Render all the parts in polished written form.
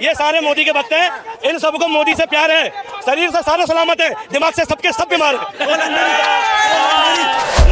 ये सारे मोदी के भक्त हैं, इन सबको मोदी से प्यार है, शरीर से सारे सलामत है, दिमाग से सबके सब बीमार है।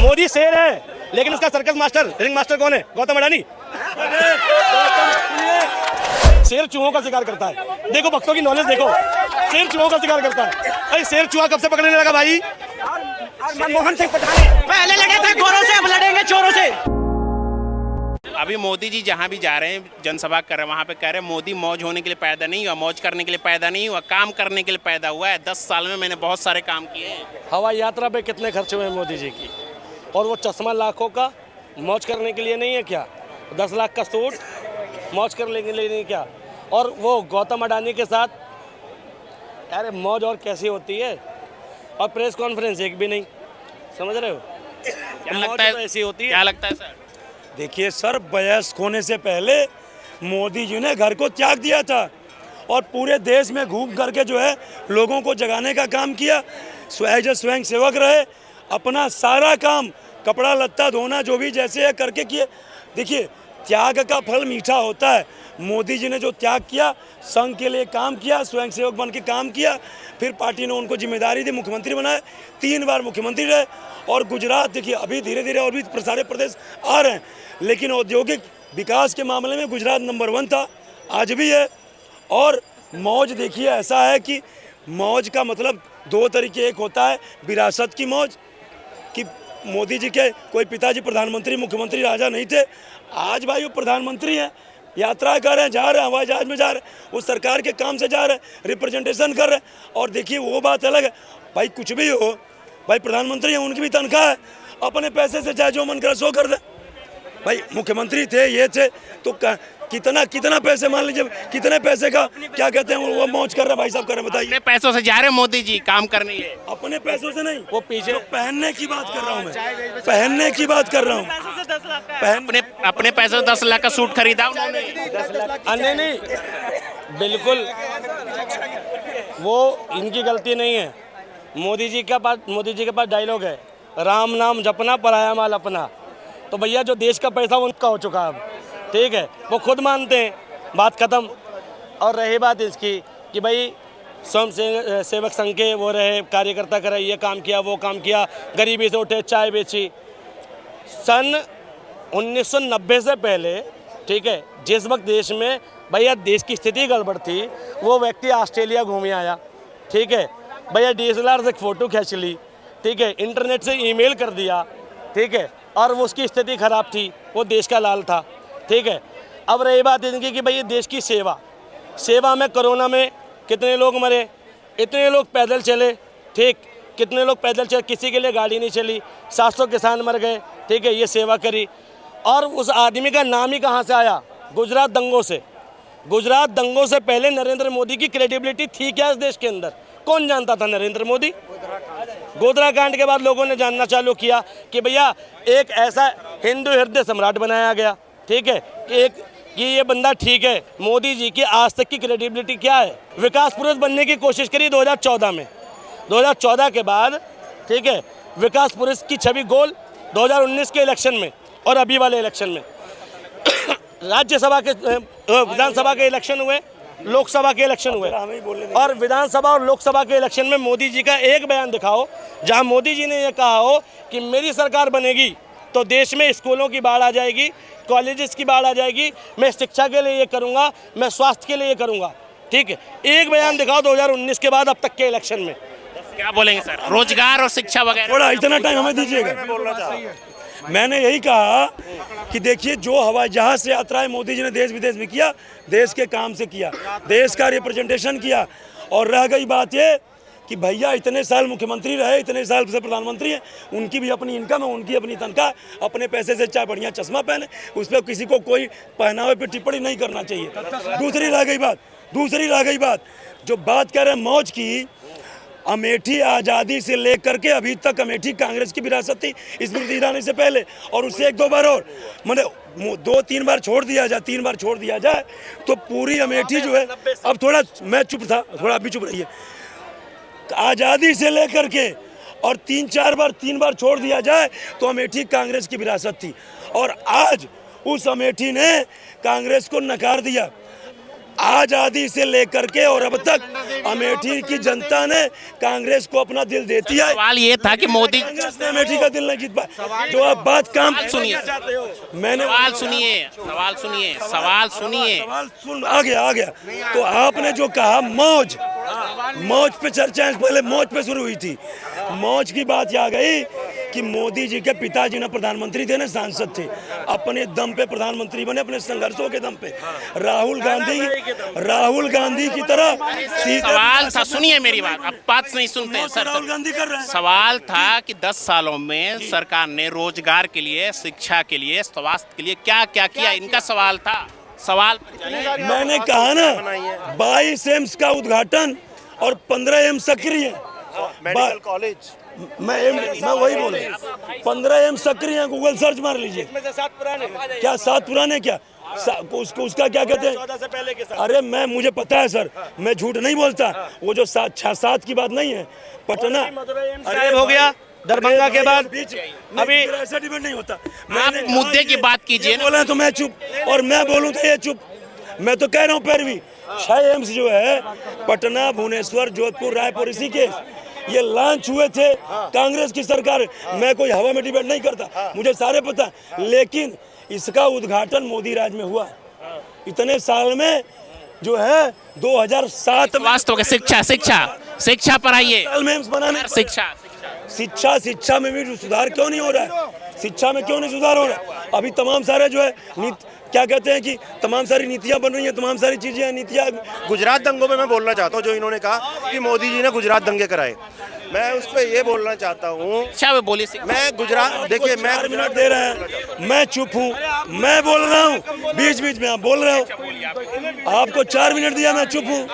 मोदी शेर है, लेकिन उसका सर्कस मास्टर, रिंग मास्टर कौन है? गौतम अडानी। शेर चूहों का शिकार करता है, देखो भक्तों की नॉलेज देखो, शेर चूहों का शिकार करता है। अरे शेर चूहा कब से पकड़ने लगा भाई? मनमोहन सिंह पहले लड़े थे गोरों से, अब लड़ेंगे चोरों से। अभी मोदी जी जहाँ भी जा रहे हैं, जनसभा कर रहे हैं, वहाँ पे कह रहे हैं मोदी मौज होने के लिए पैदा नहीं हुआ, मौज करने के लिए पैदा नहीं हुआ, काम करने के लिए पैदा हुआ है। 10 साल में मैंने बहुत सारे काम किए हैं। हवाई यात्रा पे कितने खर्च हुए मोदी जी की, और वो चश्मा लाखों का मौज करने के लिए नहीं है क्या? 10 लाख का सूट मौज करने के लिए नहीं क्या? और वो गौतम अडानी के साथ, अरे मौज और कैसी होती है? और प्रेस कॉन्फ्रेंस एक भी नहीं, समझ रहे हो? क्या लगता है, ऐसी होती है। क्या लगता है सर? देखिए सर, वयस्क होने से पहले मोदी जी ने घर को त्याग दिया था और पूरे देश में घूम करके जो है लोगों को जगाने का काम किया। स्वयं सेवक रहे, अपना सारा काम, कपड़ा लत्ता धोना जो भी जैसे है करके किए। देखिए, त्याग का फल मीठा होता है। मोदी जी ने जो त्याग किया, संघ के लिए काम किया, स्वयं सेवक बन के काम किया, फिर पार्टी ने उनको जिम्मेदारी दी, मुख्यमंत्री बनाए, 3 बार मुख्यमंत्री रहे। और गुजरात देखिए, अभी धीरे धीरे और भी सारे प्रदेश आ रहे हैं, लेकिन औद्योगिक विकास के मामले में गुजरात नंबर 1 था, आज भी है। और मौज देखिए, ऐसा है कि मौज का मतलब 2 तरीके, एक होता है विरासत की मौज, कि मोदी जी के कोई पिताजी प्रधानमंत्री, मुख्यमंत्री, राजा नहीं थे, आज भाई वो प्रधानमंत्री हैं, यात्रा कर रहे हैं, जा रहे हैं, हवाई जहाज में जा रहे हैं, उस सरकार के काम से जा रहे हैं, रिप्रेजेंटेशन कर रहे हैं। और देखिए वो बात अलग है भाई, कुछ भी हो भाई, प्रधानमंत्री हैं, उनकी भी तनख्वाह है, अपने पैसे से चाहे जो मन करे सो कर दे। भाई मुख्यमंत्री थे, ये थे, तो कितना पैसे, मान लीजिए कितने पैसे का क्या कहते हैं वो मौज कर रहे हैं भाई साहब, कर रहे हैं, बताइए। अपने पैसों से जा रहे हैं मोदी जी, काम करने के लिए। अपने पैसों से नहीं, वो पीछे पहनने की बात कर रहा हूँ मैं, पहनने की बात कर रहा हूँ। अपने पैसों से 10 लाख का सूट खरीदा उन्होंने। नहीं, बिल्कुल वो इनकी गलती नहीं है। मोदी जी के पास डायलॉग है, राम नाम जपना पराया माल अपना। तो भैया जो देश का पैसा वो उनका हो चुका है अब, ठीक है, वो खुद मानते हैं, बात खत्म। और रही बात इसकी कि भाई स्वयं सेवक संघ के वो रहे, कार्यकर्ता करे, ये काम किया, वो काम किया, गरीबी से उठे, चाय बेची। सन 1990 से पहले, ठीक है, जिस वक्त देश में भैया देश की स्थिति गड़बड़ थी, वो व्यक्ति ऑस्ट्रेलिया घूमे आया, ठीक है, भैया DSLR से फ़ोटो खींच ली, ठीक है, इंटरनेट से ईमेल कर दिया, ठीक है, और वो उसकी स्थिति खराब थी, वो देश का लाल था, ठीक है। अब रही बात इनकी कि भाई देश की सेवा में कोरोना में कितने लोग मरे, इतने लोग पैदल चले, ठीक, कितने लोग पैदल चले, किसी के लिए गाड़ी नहीं चली, 700 किसान मर गए, ठीक है, ये सेवा करी। और उस आदमी का नाम ही कहाँ से आया? गुजरात दंगों से। गुजरात दंगों से पहले नरेंद्र मोदी की क्रेडिबिलिटी थी क्या इस देश के अंदर? कौन जानता था नरेंद्र मोदी? गोधरा कांड के बाद लोगों ने जानना चालू किया कि भैया एक ऐसा हिंदू हृदय सम्राट बनाया गया, ठीक है, कि ये बंदा ठीक है। मोदी जी की आज तक की क्रेडिबिलिटी क्या है? विकास पुरुष बनने की कोशिश करी 2014 में, 2014 के बाद, ठीक है, विकास पुरुष की छवि गोल 2019 के इलेक्शन में और अभी वाले इलेक्शन में। राज्यसभा के, विधानसभा के इलेक्शन हुए, लोकसभा के इलेक्शन हुए, और विधानसभा और लोकसभा के इलेक्शन में मोदी जी का एक बयान दिखाओ जहां मोदी जी ने यह कहा हो कि मेरी सरकार बनेगी तो देश में स्कूलों की बाढ़ आ जाएगी, कॉलेजेस की बाढ़ आ जाएगी, मैं शिक्षा के लिए ये करूंगा, मैं स्वास्थ्य के लिए ये करूंगा, ठीक है। एक बयान दिखाओ 2019 के बाद अब तक के इलेक्शन में। क्या बोलेंगे सर? रोजगार और शिक्षा वगैरह। थोड़ा इतना टाइम हमें दीजिएगा। मैंने यही कहा कि देखिए, जो हवाई जहाज से यात्राएं मोदी जी ने देश विदेश में किया, देश के काम से किया, देश का रिप्रेजेंटेशन किया। और रह गई बात ये कि भैया इतने साल मुख्यमंत्री रहे, इतने साल से प्रधानमंत्री हैं, उनकी भी अपनी इनकम है, उनकी अपनी तनख्वाह, अपने पैसे से चाहे बढ़िया चश्मा पहने, उस पर किसी को कोई पहनावे पर टिप्पणी नहीं करना चाहिए। दूसरी रह गई बात जो बात कर रहे हैं मौज की, अमेठी आज़ादी से लेकर के अभी तक अमेठी कांग्रेस की विरासत थी, स्मृति ईरानी से पहले, और उससे 1-2 बार और, मतलब 2-3 बार छोड़ दिया जाए, 3 बार छोड़ दिया जाए तो पूरी अमेठी जो है, अब थोड़ा मैं चुप था, थोड़ा अभी चुप रहिए, आज़ादी से लेकर के और 3 बार छोड़ दिया जाए तो अमेठी कांग्रेस की विरासत थी। और आज उस अमेठी ने कांग्रेस को नकार दिया। आजादी से लेकर के और अब तक अमेठी की जनता ने कांग्रेस को अपना दिल दे दिया। सवाल ये था कि मोदी, कांग्रेस ने अमेठी का दिल नहीं जीत पाया। जो आप बात काम सुनिए, मैंने सवाल सुनिए, सवाल सुनिए, सवाल सुनिए। सवाल सुन आ गया। तो आपने जो कहा मौज पे चर्चा पहले मौज पे शुरू हुई थी। मौज की बात आ गई कि मोदी जी के पिताजी ना प्रधानमंत्री थे ना सांसद थे, अपने दम पे प्रधानमंत्री बने, अपने संघर्षों के दम पे। राहुल गांधी की तरह सवाल था, सुनिए मेरी बात, अब बात नहीं सुनते हैं सर। राहुल गांधी कर रहे हैं। सवाल था कि 10 सालों में सरकार ने रोजगार के लिए, शिक्षा के लिए, स्वास्थ्य के लिए क्या क्या किया, इनका सवाल था। सवाल मैंने कहा ना 22 एम्स का उद्घाटन और 15 एम्स सक्रिय मेडिकल कॉलेज, मैं वही बोल रहा हूँ। 15 एम्स सक्रिय हैं, गूगल सर्च मार लीजिए। क्या 7 पुराने क्या उसका क्या कहते हैं? 14 से पहले के साथ। अरे मुझे पता है सर, मैं झूठ नहीं बोलता। वो जो 7 की बात नहीं है, पटना अरे हो गया दरभंगा के बाद। अभी ऐसा डिबेट नहीं होता। आप मुद्दे की बात कीजिए। बोला तो मैं चुप, और मैं बोलूं तो ये चुप। मैं तो कह रहा हूँ पैरवी। 6 एम्स जो है पटना, भुवनेश्वर, जोधपुर, रायपुर, इसी के ये लॉन्च हुए थे कांग्रेस की सरकार। मैं कोई हवा में डिबेट नहीं करता, मुझे सारे पता। लेकिन इसका उद्घाटन मोदी राज में हुआ। इतने साल में जो है 2007 में वास्तव शिक्षा शिक्षा शिक्षा पढ़ाइए, साल में एम्स बनाने शिक्षा में भी सुधार क्यों नहीं हो रहा है? शिक्षा में क्यों नहीं सुधार हो रहा है? अभी तमाम सारे जो है क्या कहते हैं कि तमाम सारी नीतियां बन रही हैं, तमाम सारी चीजें नीतियां। गुजरात दंगों में मैं बोलना चाहता हूँ, जो इन्होंने कहा कि मोदी जी ने गुजरात दंगे कराए, मैं उस पर ये बोलना चाहता हूँ। अच्छा वो बोलिए। मैं गुजरात, देखिए मैं 4 मिनट दे रहे हैं, मैं चुप हूँ, मैं बोल रहा हूँ, बीच बीच में आप बोल रहे हो। आपको 4 मिनट दिया, मैं चुप हूँ।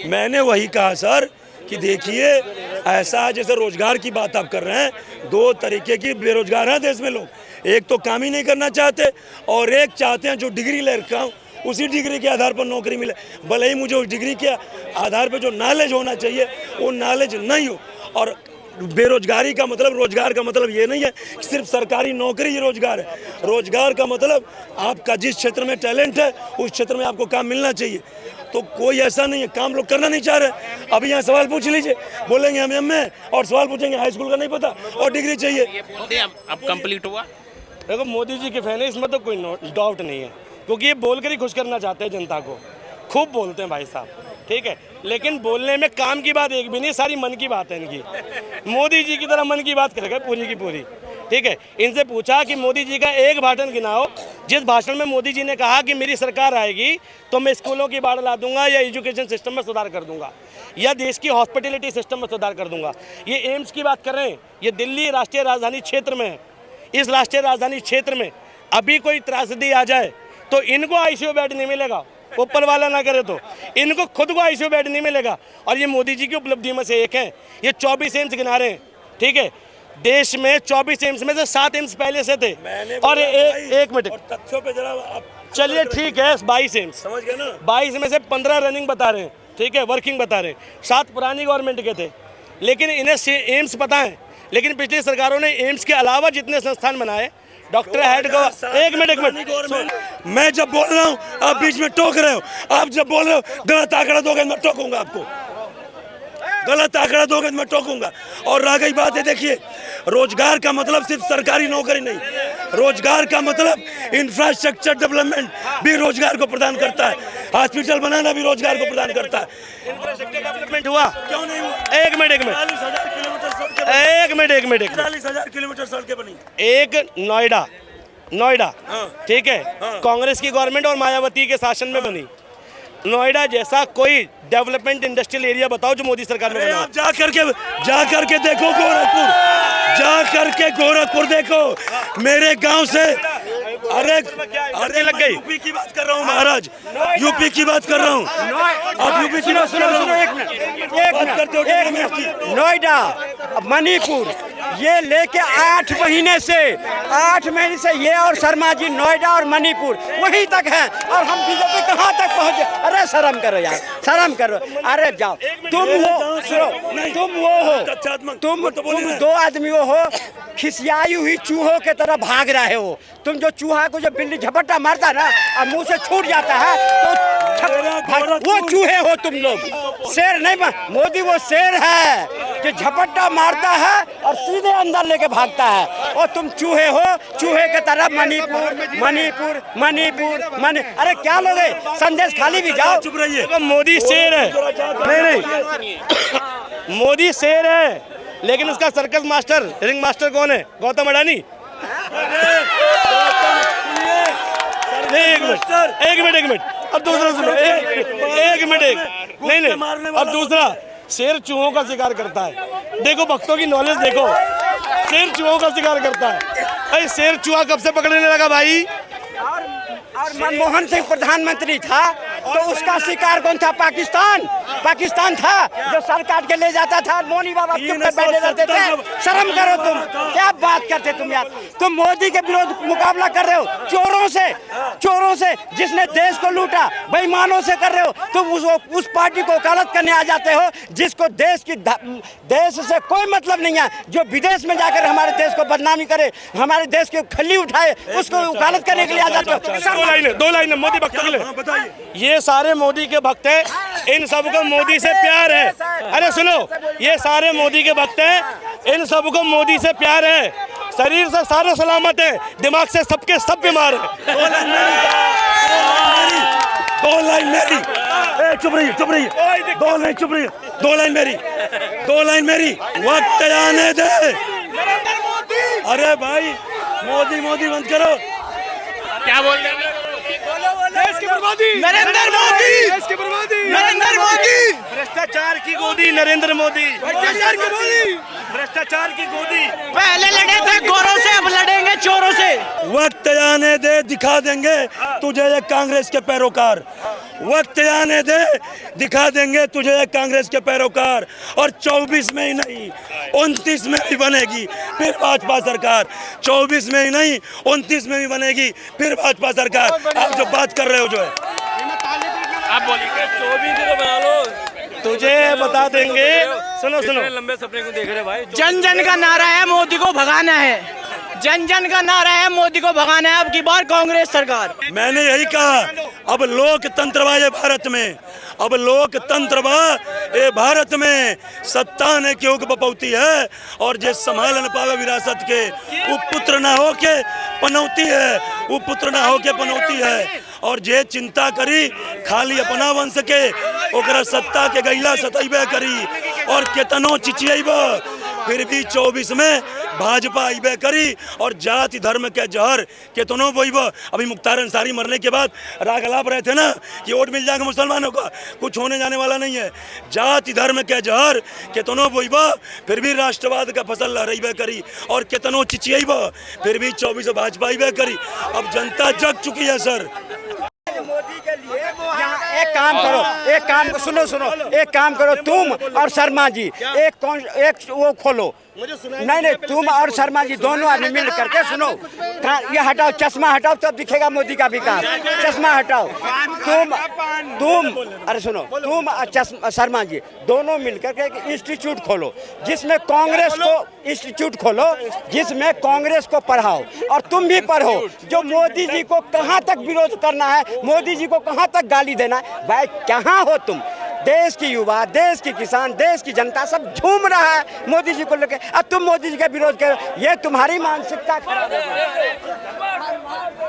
मैंने वही कहा सर कि देखिए ऐसा जैसे रोजगार की बात आप कर रहे हैं, 2 तरीके की बेरोजगार हैं देश में लोग। एक तो काम ही नहीं करना चाहते, और एक चाहते हैं जो डिग्री ले रखा हूँ उसी डिग्री के आधार पर नौकरी मिले। भले ही मुझे उस डिग्री के आधार पर जो नॉलेज होना चाहिए वो नॉलेज नहीं हो। और बेरोजगारी का मतलब, रोजगार का मतलब ये नहीं है कि सिर्फ सरकारी नौकरी ही रोजगार है। रोजगार का मतलब आपका जिस क्षेत्र में टैलेंट है उस क्षेत्र में आपको काम मिलना चाहिए। तो कोई ऐसा नहीं है काम लोग करना नहीं चाह रहे। अभी यहाँ सवाल पूछ लीजिए, बोलेंगे हम एमए, और सवाल पूछेंगे हाई स्कूल का नहीं पता और डिग्री चाहिए। अब कंप्लीट हुआ। देखो मोदी जी के फैन है, इसमें तो कोई डाउट नहीं है, क्योंकि ये बोलकर ही खुश करना चाहते हैं जनता को। खूब बोलते हैं भाई साहब, ठीक है, लेकिन बोलने में काम की बात एक भी नहीं, सारी मन की बात है इनकी। मोदी जी की तरह मन की बात करेगा पूरी की पूरी, ठीक है। इनसे पूछा कि मोदी जी का एक भाषण गिनाओ जिस भाषण में मोदी जी ने कहा कि मेरी सरकार आएगी तो मैं स्कूलों की बाढ़ ला दूंगा, या एजुकेशन सिस्टम में सुधार कर दूंगा, या देश की हॉस्पिटलिटी सिस्टम में सुधार कर दूंगा। ये एम्स की बात कर रहे हैं, ये दिल्ली राष्ट्रीय राजधानी क्षेत्र में है। इस राष्ट्रीय राजधानी क्षेत्र में अभी कोई त्रासदी आ जाए तो इनको आईसीयू बेड नहीं मिलेगा, ऊपर वाला ना करे तो इनको खुद को आईसीयू बेड नहीं मिलेगा। और ये मोदी जी की उपलब्धि में से एक है। ये 24 एम्स गिना रहे हैं, ठीक है। देश में 24 एम्स में से 7 एम्स पहले से थे। और एक मिनट, तथ्यों पे जरा चलिए ठीक है, 22 एम्स समझ गए ना। 22 में से 15 रनिंग बता रहे हैं, ठीक है, वर्किंग बता रहे हैं। 7 पुरानी गवर्नमेंट के थे, लेकिन इन्हें एम्स पता है। लेकिन पिछली सरकारों ने एम्स के अलावा जितने संस्थान बनाए, डॉक्टर हेड को एक मिनट मैं जब बोल रहा हूँ आप बीच में टोक रहे हो। आप जब बोल रहे हो गलत आंकड़ा दोगे मैं टोकूंगा आपको, गलत आंकड़ा दोगे मैं टोकूंगा। और रह गई बात है, देखिए रोजगार का मतलब सिर्फ सरकारी नौकरी नहीं, रोजगार का मतलब इंफ्रास्ट्रक्चर डेवलपमेंट भी रोजगार को प्रदान करता है। हॉस्पिटल बनाना भी रोजगार को प्रदान करता है। इंफ्रास्ट्रक्चर डेवलपमेंट हुआ क्यों नहीं हुआ? 1 मिनट 40,000 किलोमीटर सड़कें, 1 मिनट 40,000 किलोमीटर सड़कें बनी। एक नोएडा ठीक है, कांग्रेस की गवर्नमेंट और मायावती के शासन में बनी। नोएडा जैसा कोई डेवलपमेंट इंडस्ट्रियल एरिया बताओ जो मोदी सरकार में बना। आप जा करके देखो गोरखपुर, जा करके गोरखपुर देखो मेरे गांव से। अरे लग गई। यूपी की बात कर रहा हूँ महाराज, यूपी की बात कर रहा हूँ। आप यूपी की बात कर रहा हूँ। एक मिनट। नोएडा, मणिपुर, ये लेके 8 महीने से ये और शर्मा जी नोएडा और मणिपुर वहीं तक है, और हम बीजेपी कहाँ तक पहुँचे। अरे शर्म करो यार, शर्म करो। अरे जाओ, तुम वो हो, तुम 2 आदमियों हो खिसियाई हुई चूहों के तरह भाग रहे हो। तुम जो चूहा को जो बिल्ली झपट्टा मारता है ना और मुंह से छूट जाता है तो वो चूहे हो तुम लोग, शेर नहीं। मोदी वो शेर है जो झपट्टा मारता है और सीधे अंदर लेके भागता है, और तुम चूहे हो, चूहे के तरह मणिपुर मणिपुर मणिपुर मणि अरे क्या लोगे, संदेश खाली भी जाओ। चुप रहिए। तो मोदी शेर है, नहीं मोदी शेर है, लेकिन उसका सर्कस मास्टर, रिंग मास्टर कौन है? गौतम अडानी। एक मिनट अब दूसरा सुनो, एक मिनट नहीं अब दूसरा, शेर चूहों का शिकार करता है। देखो भक्तों की नॉलेज देखो, शेर चूहों का शिकार करता है। अरे शेर चूहा कब से पकड़ने लगा भाई? और मनमोहन सिंह प्रधानमंत्री था तो उसका शिकार कौन था? पाकिस्तान था जो सर काट के ले जाता था। मोनी बाबा चुप कर बैठे रहते थे। शर्म करो तुम, क्या बात करते तुम यार। तुम मोदी के विरोध मुकाबला कर रहे हो चोरों से जिसने देश को लूटा, बेईमानों से कर रहे हो। तुम उस पार्टी को वकालत करने आ जाते हो जिसको देश से कोई मतलब नहीं है, जो विदेश में जाकर हमारे देश को बदनामी करे, हमारे देश की खल्ली उठाए, उसको वकालत करने के लिए आ जाते हो। दो लाइन मोदी भक्तों के लिए। ये सारे मोदी के भक्त हैं, इन सबको मोदी से प्यार है। अरे सुनो, ये सारे मोदी के भक्त हैं, इन सबको मोदी से प्यार है। शरीर से सारे सलामत हैं, दिमाग से सबके सब बीमार हैं। दो लाइन मेरी, चुप रहिए। दो लाइन मेरी, वक्त आने दे। अरे भाई मोदी बंद करो। क्या बोल रहे हैं? देश की बर्बादी, नरेंद्र मोदी, देश की बर्बादी, नरेंद्र मोदी, भ्रष्टाचार की गोदी, नरेंद्र मोदी, भ्रष्टाचार की गोदी। पहले लड़े थे गोरों से, अब लड़ेंगे चोरों से। वक्त आने दे, दिखा देंगे तुझे ये कांग्रेस के पैरोकार। वक्त आने दे, दिखा देंगे तुझे ये कांग्रेस के पैरोकार। और 24 में ही नहीं 29 में भी बनेगी फिर भाजपा सरकार। 24 में ही नहीं 29 में भी बनेगी फिर भाजपा सरकार। आप जो बात कर रहे हो जो है, आप बोलिए। 24 को बना लो, तुझे बता देंगे। सुनो लंबे सपने को देख रहे भाई। जन जन का नारा है, मोदी को भगाना है। जन जन का नारा है, मोदी को भगाना है। अब की बार कांग्रेस सरकार। मैंने यही कहा, अब लोकतंत्र बा ये भारत में, अब लोकतंत्र बा ये भारत में। सत्ता ने क्यों बपौती है, और जे संभाल न पावे विरासत के वो पुत्र ना हो के पनौती है, वो पुत्र ना हो के पनौती है। और जे चिंता करी खाली अपना बन सके, ओकरा सत्ता के गैला सतैबे करी। और केतनो चिचियबा फिर भी 24 में भाजपा अबे करी। और जाति धर्म के जहर केतनो बोइब। अभी मुख्तार अंसारी मरने के बाद राग अलाप रहे थे ना कि वोट मिल जाएगा मुसलमानों का, कुछ होने जाने वाला नहीं है। जाति धर्म के जहर केतनो बोइब फिर भी राष्ट्रवाद का फसल लहराइबे करी। और केतनो चिचियब फिर भी 24 भाजपा अबे करी। अब जनता जग चुकी है सर। मोदी के लिए यहाँ एक काम करो, सुनो, एक काम करो, तुम और शर्मा जी एक वो खोलो। नहीं, तुम और शर्मा जी दोनों आदमी मिल करके सुनो। ये हटाओ, चश्मा हटाओ, तब दिखेगा मोदी का विकास। चश्मा हटाओ। तुम अरे सुनो, तुम और शर्मा जी दोनों मिल करके एक इंस्टीट्यूट खोलो जिसमें कांग्रेस को पढ़ाओ। और तुम भी पढ़ो, जो मोदी जी को कहाँ तक विरोध करना है, मोदी जी को कहाँ तक गाली देना है। भाई कहाँ हो तुम? देश की युवा, देश की किसान, देश की जनता सब झूम रहा है मोदी जी को लेकर। अब तुम मोदी जी का विरोध करो, ये तुम्हारी मानसिकता खराब है।